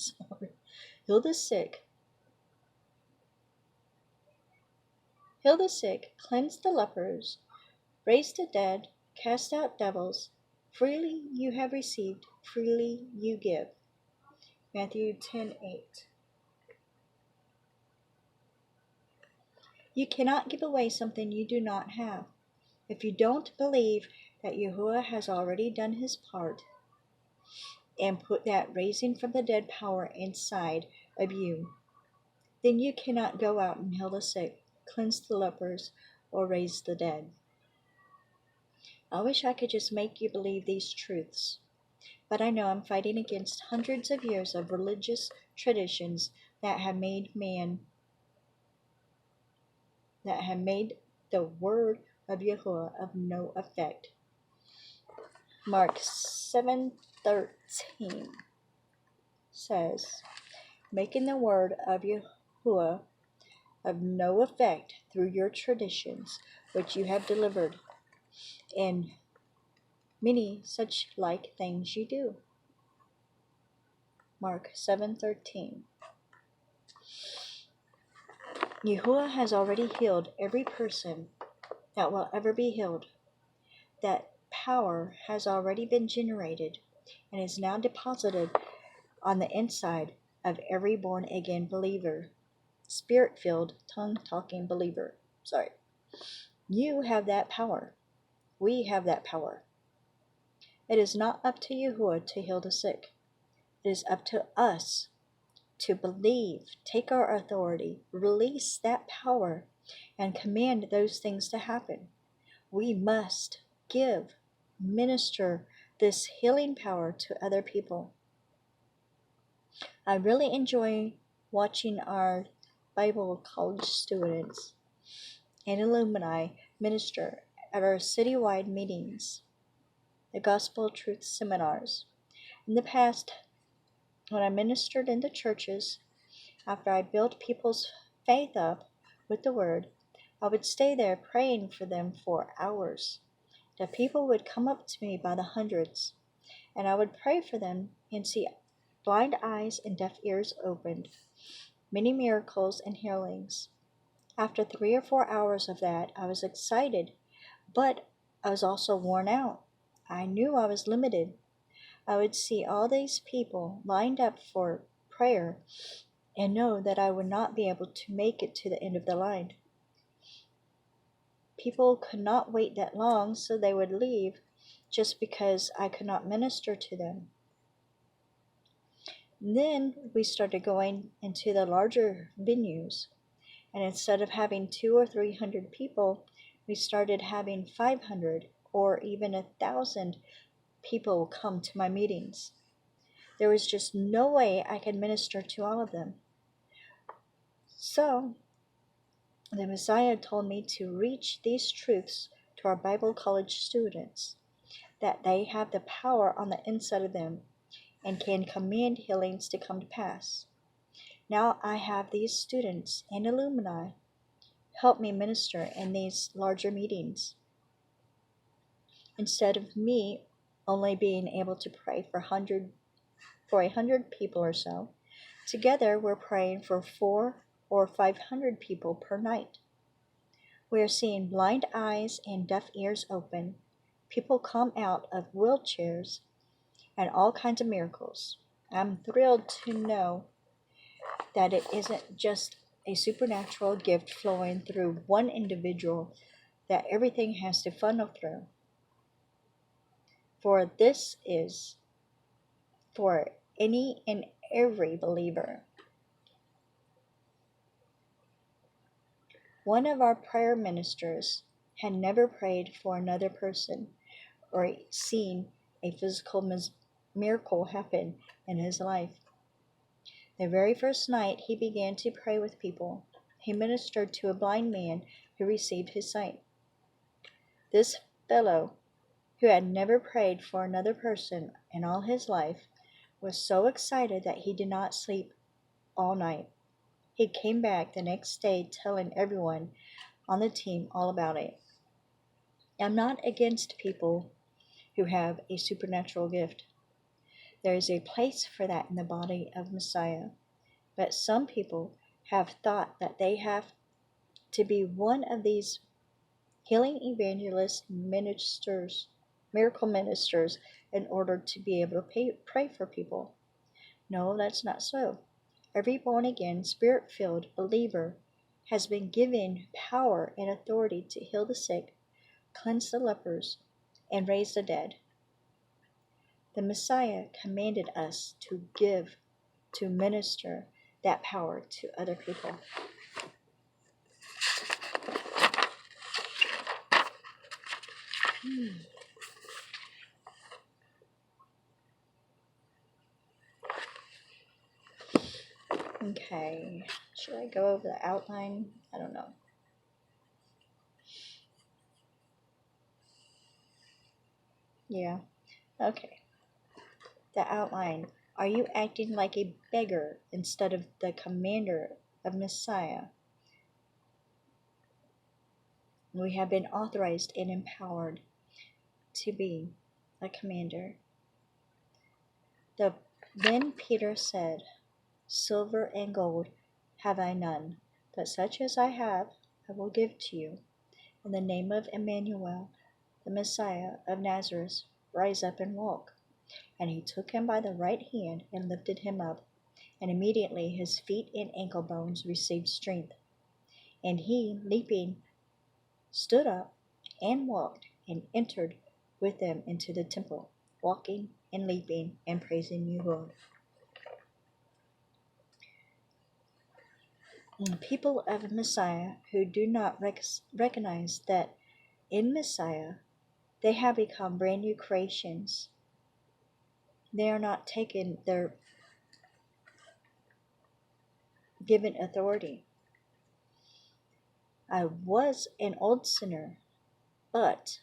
Sorry. Heal the sick. Heal the sick, cleanse the lepers, raise the dead, cast out devils. Freely you have received, freely you give. Matthew 10:8. You cannot give away something you do not have. If you don't believe that Yahuah has already done his part and put that raising from the dead power inside of you, then you cannot go out and heal the sick, cleanse the lepers, or raise the dead. I wish I could just make you believe these truths, but I know I'm fighting against hundreds of years of religious traditions that have made the word of Yahuah of no effect. Mark 7:13 says, making the word of Yahuah of no effect through your traditions which you have delivered, and many such like things you do. Mark 7:13. Yahuah has already healed every person that will ever be healed. That power has already been generated and is now deposited on the inside of every born-again believer, spirit-filled, tongue-talking believer. You have that power. We have that power. It is not up to Yahuah to heal the sick. It is up to us to believe, take our authority, release that power, and command those things to happen. We must minister this healing power to other people. I really enjoy watching our Bible college students and alumni minister at our citywide meetings, the Gospel Truth Seminars. In the past, when I ministered in the churches, after I built people's faith up with the Word, I would stay there praying for them for hours. The people would come up to me by the hundreds, and I would pray for them and see blind eyes and deaf ears opened, many miracles and healings. After 3 or 4 hours of that, I was excited, but I was also worn out. I knew I was limited. I would see all these people lined up for prayer and know that I would not be able to make it to the end of the line. People could not wait that long, so they would leave just because I could not minister to them. Then we started going into the larger venues, and instead of having 200 or 300 people, we started having 500 or even 1,000 people come to my meetings. There was just no way I could minister to all of them. So, the Messiah told me to reach these truths to our Bible college students, that they have the power on the inside of them and can command healings to come to pass. Now I have these students and alumni help me minister in these larger meetings. Instead of me only being able to pray for 100 people or so, together we're praying for 400 or 500 people per night. We are seeing blind eyes and deaf ears open, people come out of wheelchairs, and all kinds of miracles. I'm thrilled to know that it isn't just a supernatural gift flowing through one individual that everything has to funnel through. For this is for any and every believer. One of our prayer ministers had never prayed for another person or seen a physical miracle happen in his life. The very first night he began to pray with people, he ministered to a blind man who received his sight. This fellow, who had never prayed for another person in all his life, was so excited that he did not sleep all night. He came back the next day telling everyone on the team all about it. I'm not against people who have a supernatural gift. There is a place for that in the body of Messiah. But some people have thought that they have to be one of these healing evangelist ministers, miracle ministers, in order to be able to pray for people. No, that's not so. Every born again, spirit filled believer has been given power and authority to heal the sick, cleanse the lepers, and raise the dead. The Messiah commanded us to minister that power to other people. Okay, should I go over the outline? I don't know. Yeah, okay. The outline. Are you acting like a beggar instead of the commander of Messiah? We have been authorized and empowered to be a commander. Then Peter said, Silver and gold have I none, but such as I have I will give to you. In the name of Emmanuel, the Messiah of Nazareth, rise up and walk. And he took him by the right hand and lifted him up, and immediately his feet and ankle bones received strength. And he, leaping, stood up and walked, and entered with them into the temple, walking and leaping and praising Yahuah. People of Messiah who do not recognize that in Messiah they have become brand new creations. They are not taken their given authority. I was an old sinner, but,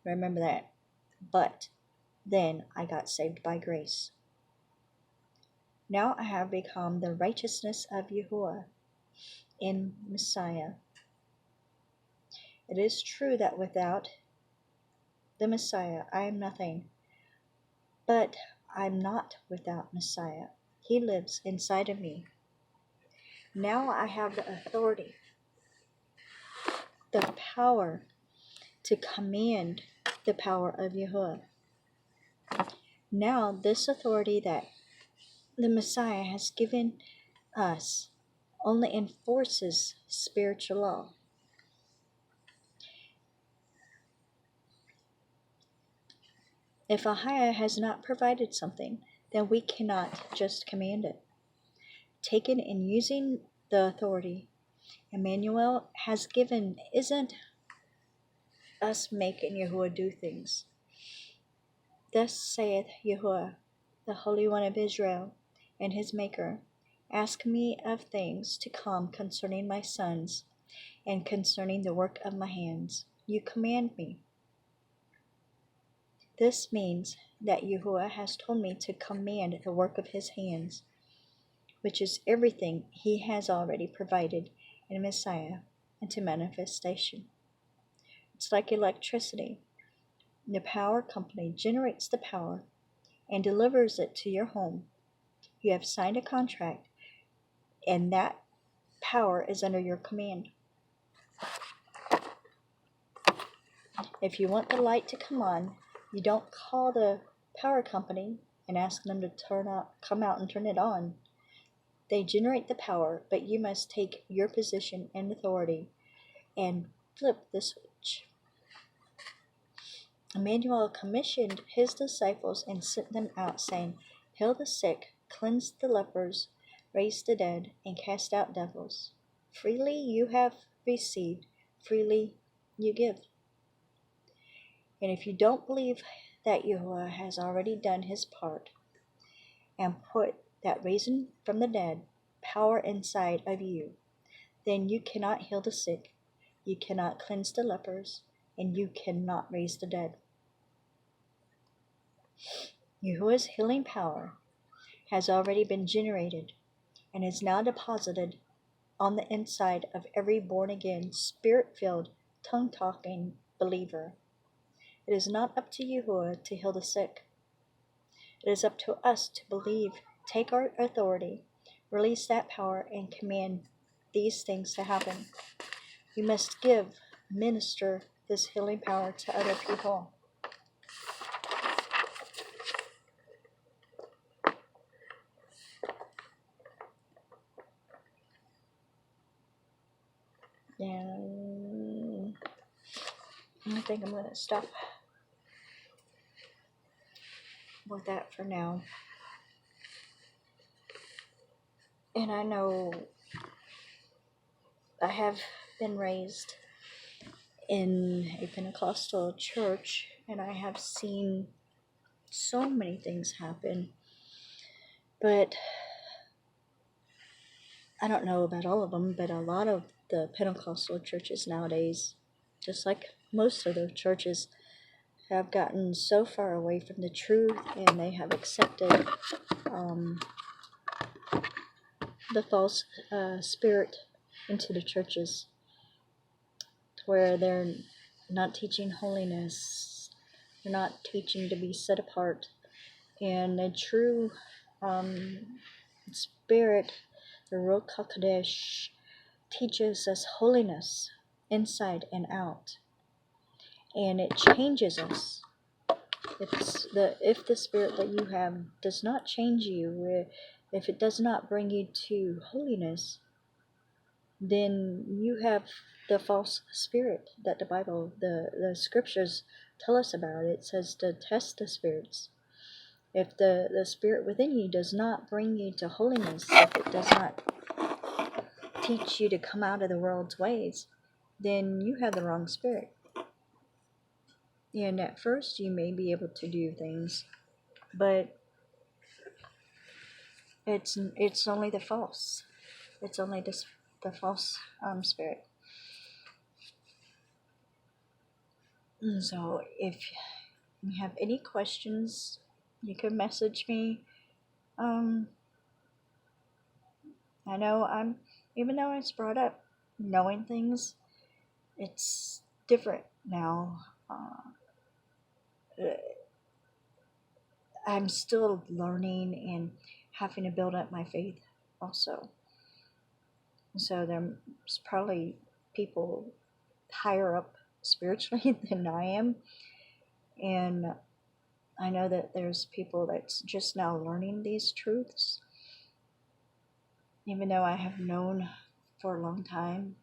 remember that, but then I got saved by grace. Now I have become the righteousness of Yahuah in Messiah. It is true that without the Messiah I am nothing, but I'm not without Messiah. He lives inside of me. Now I have the authority, the power to command the power of Yahuah. Now this authority that the Messiah has given us only enforces spiritual law. If Yahuah has not provided something, then we cannot just command it. Taken in using the authority Emmanuel has given isn't us making Yahuah do things. Thus saith Yahuah, the Holy One of Israel, and his Maker, ask me of things to come concerning my sons, and concerning the work of my hands. You command me. This means that Yahuah has told me to command the work of his hands, which is everything he has already provided in Messiah into manifestation. It's like electricity. The power company generates the power and delivers it to your home. You have signed a contract, and that power is under your command. If you want the light to come on, you don't call the power company and ask them to come out and turn it on. They generate the power, but you must take your position and authority and flip the switch. Emmanuel commissioned his disciples and sent them out, saying, Heal the sick, cleanse the lepers, raise the dead, and cast out devils. Freely you have received, freely you give. And if you don't believe that Yahuah has already done his part and put that raising from the dead power inside of you, then you cannot heal the sick, you cannot cleanse the lepers, and you cannot raise the dead. Yahuah's healing power has already been generated and is now deposited on the inside of every born-again, spirit-filled, tongue-talking believer. It is not up to Yahuah to heal the sick. It is up to us to believe, take our authority, release that power, and command these things to happen. We must minister this healing power to other people. And I think I'm going to stop with that for now. And I know I have been raised in a Pentecostal church, and I have seen so many things happen. But I don't know about all of them, but a lot of the Pentecostal churches nowadays, just like most of the churches, have gotten so far away from the truth, and they have accepted the false spirit into the churches, where they're not teaching holiness, they're not teaching to be set apart, and the true spirit, the Ruach HaKodesh, teaches us holiness inside and out, and it changes us. If the spirit that you have does not change you, if it does not bring you to holiness, then you have the false spirit that the Bible, the scriptures tell us about. It says to test the spirits. If the spirit within you does not bring you to holiness, if it does not teach you to come out of the world's ways, then you have the wrong spirit. And at first you may be able to do things, but it's only the false. It's only the false spirit. And so if you have any questions, you can message me. I know even though it's brought up knowing things, it's different now. I'm still learning and having to build up my faith also. So there's probably people higher up spiritually than I am. And I know that there's people that's just now learning these truths. Even though I have known for a long time,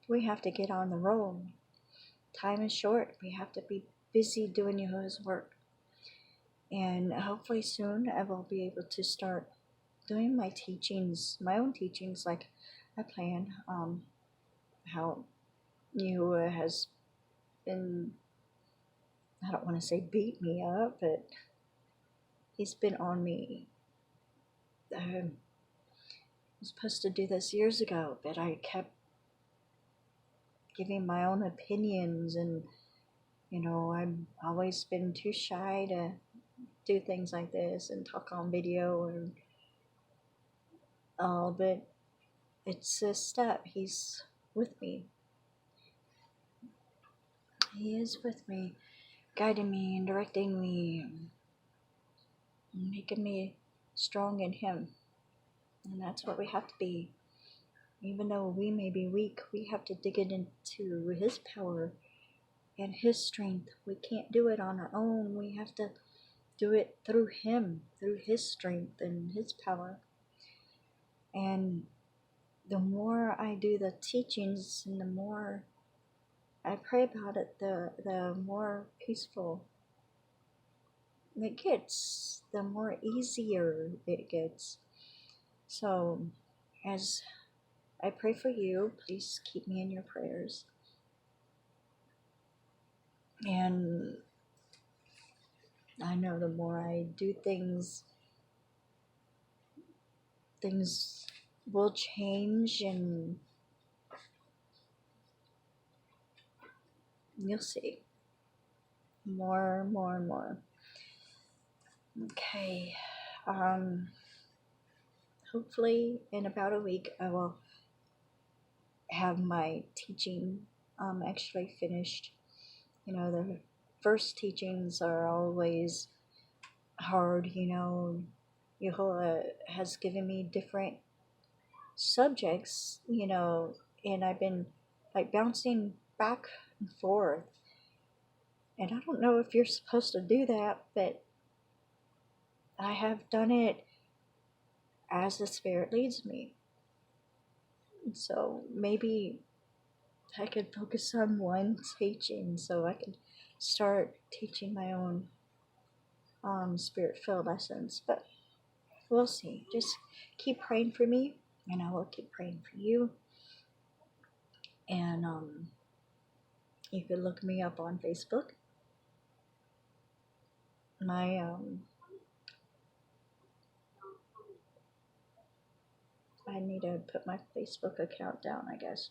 we have to get on the road. Time is short. We have to be busy doing Yahuah's work. And hopefully soon I will be able to start doing my teachings, my own teachings, like I plan. How Yahuah has been, I don't want to say beat me up, but he's been on me. I was supposed to do this years ago, but I kept giving my own opinions, and I've always been too shy to do things like this and talk on video and all, but it's a step. He's with me. He is with me, guiding me and directing me, and making me strong in him. And that's what we have to be. Even though we may be weak, we have to dig it into his power and his strength. We can't do it on our own. We have to do it through him, through his strength and his power. And the more I do the teachings and the more I pray about it, the more peaceful it gets, the more easier it gets. So as I pray for you, please keep me in your prayers. And I know the more I do things will change, and you'll see. More. Okay. Hopefully in about a week I will have my teaching actually finished. The first teachings are always hard, Yahuah has given me different subjects, and I've been like bouncing back and forth. And I don't know if you're supposed to do that, but I have done it as the Spirit leads me. So maybe I could focus on one teaching so I could start teaching my own Spirit-filled lessons. But we'll see. Just keep praying for me, and I will keep praying for you. And you could look me up on Facebook. My I need to put my Facebook account down, I guess.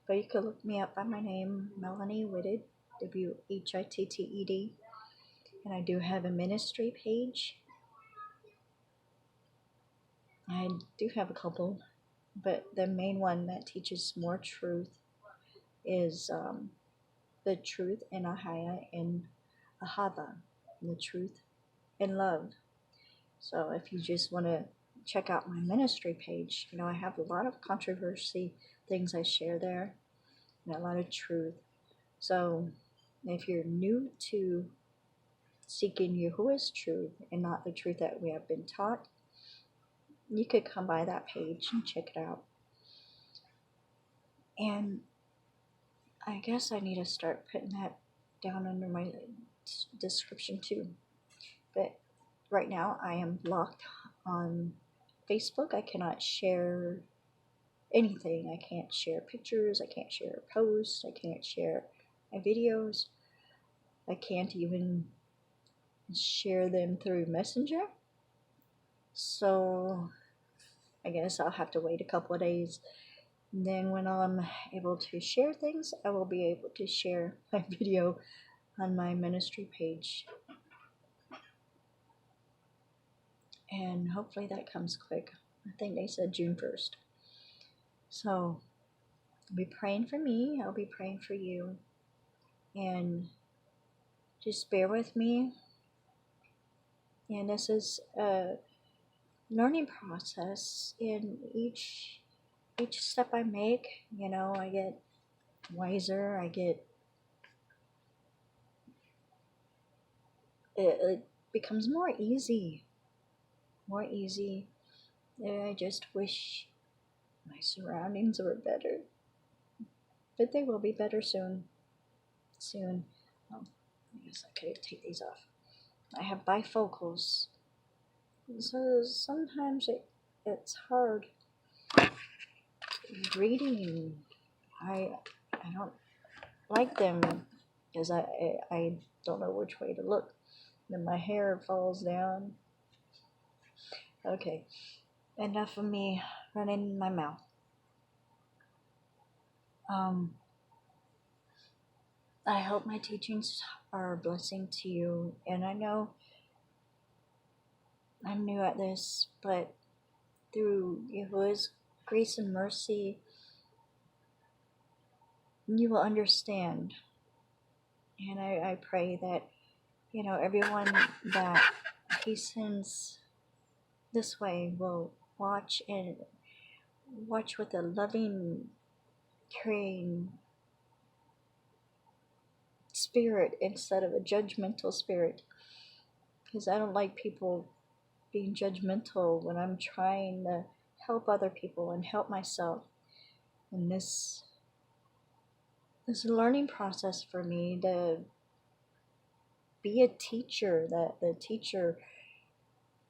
But you could look me up by my name, Melanie Whitted, Whitted. And I do have a ministry page. I do have a couple, but the main one that teaches more truth is the truth in ahavah, the truth in love. So if you just want to check out my ministry page, I have a lot of controversy things I share there, and a lot of truth. So if you're new to seeking Yahuah's truth and not the truth that we have been taught, you could come by that page and check it out. And I guess I need to start putting that down under my description too. But right now I am blocked on Facebook. I cannot share anything. I can't share pictures. I can't share posts. I can't share my videos. I can't even share them through Messenger. So I guess I'll have to wait a couple of days. And then when I'm able to share things, I will be able to share my video on my ministry page. And hopefully that comes quick. I think they said June 1st. So be praying for me. I'll be praying for you. And just bear with me. And this is a learning process. In each step I make, I get wiser. It becomes more easy. And I just wish my surroundings were better. But they will be better soon. I guess I could take these off. I have bifocals. So sometimes it's hard reading. I don't like them because I don't know which way to look. Then my hair falls down. Okay, enough of me running my mouth. I hope my teachings are a blessing to you, and I know I'm new at this, but through Yahuah's grace and mercy, you will understand. And I pray that, everyone that He sends this way will watch with a loving, caring spirit instead of a judgmental spirit. Because I don't like people being judgmental when I'm trying to help other people and help myself. And this is a learning process for me to be a teacher, the teacher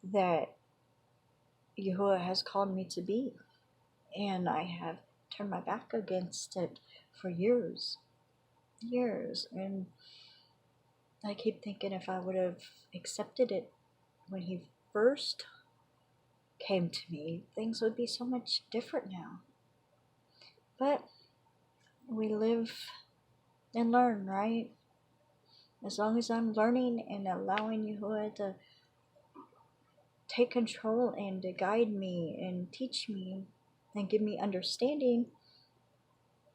that Yahuah has called me to be. And I have turned my back against it for years. And I keep thinking if I would have accepted it when He first came to me, things would be so much different now. But we live and learn, right? As long as I'm learning and allowing Yahuah to take control and to guide me and teach me and give me understanding,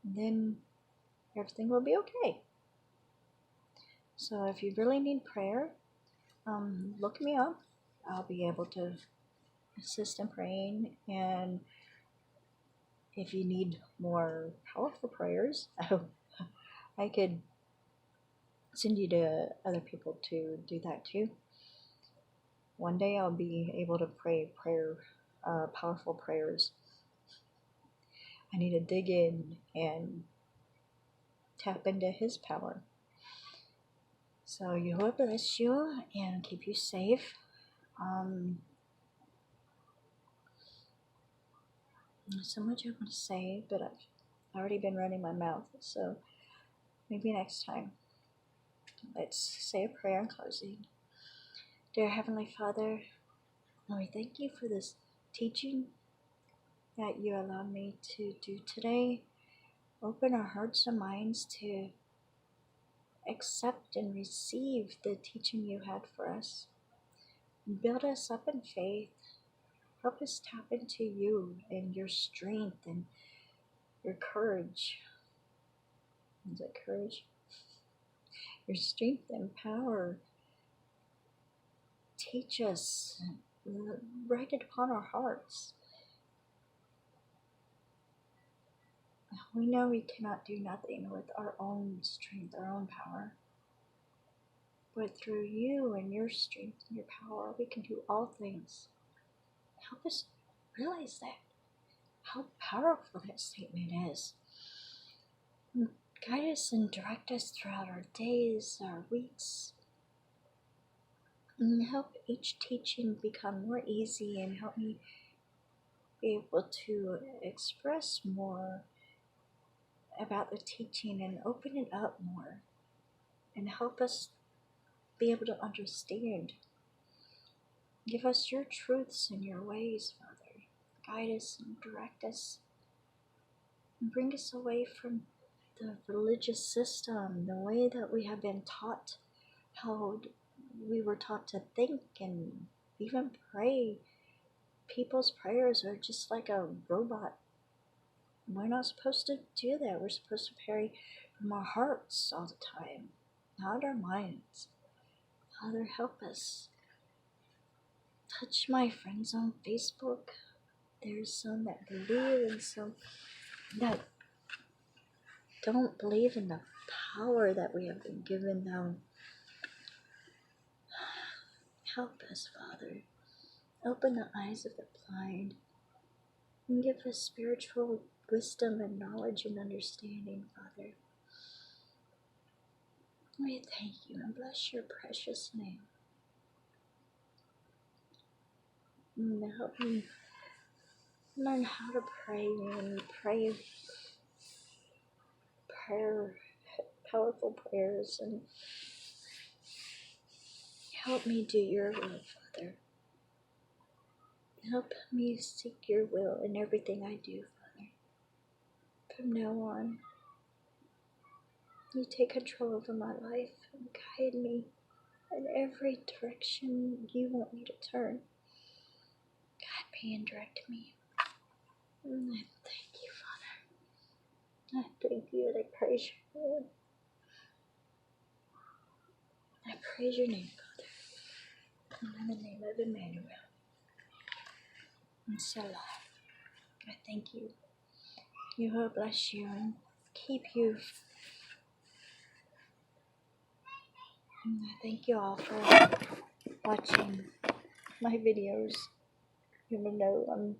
then everything will be okay. So if you really need prayer, look me up. I'll be able to assist in praying. And if you need more powerful prayers, I could send you to other people to do that too. One day I'll be able to pray powerful prayers. I need to dig in and tap into His power. So Yahuah bless you and keep you safe. There's so much I want to say, but I've already been running my mouth, so maybe next time. Let's say a prayer in closing. Dear Heavenly Father, we thank you for this teaching that you allowed me to do today. Open our hearts and minds to accept and receive the teaching you had for us. Build us up in faith. Help us tap into you and your strength and your courage. Is it courage? Your strength and power. Teach us. Write it upon our hearts. We know we cannot do nothing with our own strength, our own power. But through you and your strength and your power, we can do all things. Help us realize that. How powerful that statement is. Guide us and direct us throughout our days, our weeks. And help each teaching become more easy and help me be able to express more about the teaching and open it up more and help us be able to understand. Give us your truths and your ways, Father. Guide us and direct us and bring us away from the religious system, the way that we have been taught, how we were taught to think and even pray. People's prayers are just like a robot. We're not supposed to do that. We're supposed to pray from our hearts all the time, not our minds. Father, help us. Touch my friends on Facebook. There's some that believe and some that don't believe in the power that we have been given them. Help us, Father. Open the eyes of the blind and give us spiritual wisdom and knowledge and understanding, Father. We thank you and bless your precious name. And help me learn how to pray and pray powerful prayers, and help me do your will, Father. Help me seek your will in everything I do, Father. From now on, you take control over my life and guide me in every direction you want me to turn. Guide me and direct me. And I thank you, Father. I thank you and I praise your name. I praise your name, Father. And in the name of Emmanuel. And Shalom. I thank you. Yahuah bless you and keep you. And I thank you all for watching my videos. Even though I'm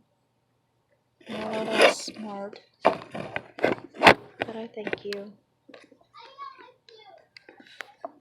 not as smart. But I thank you.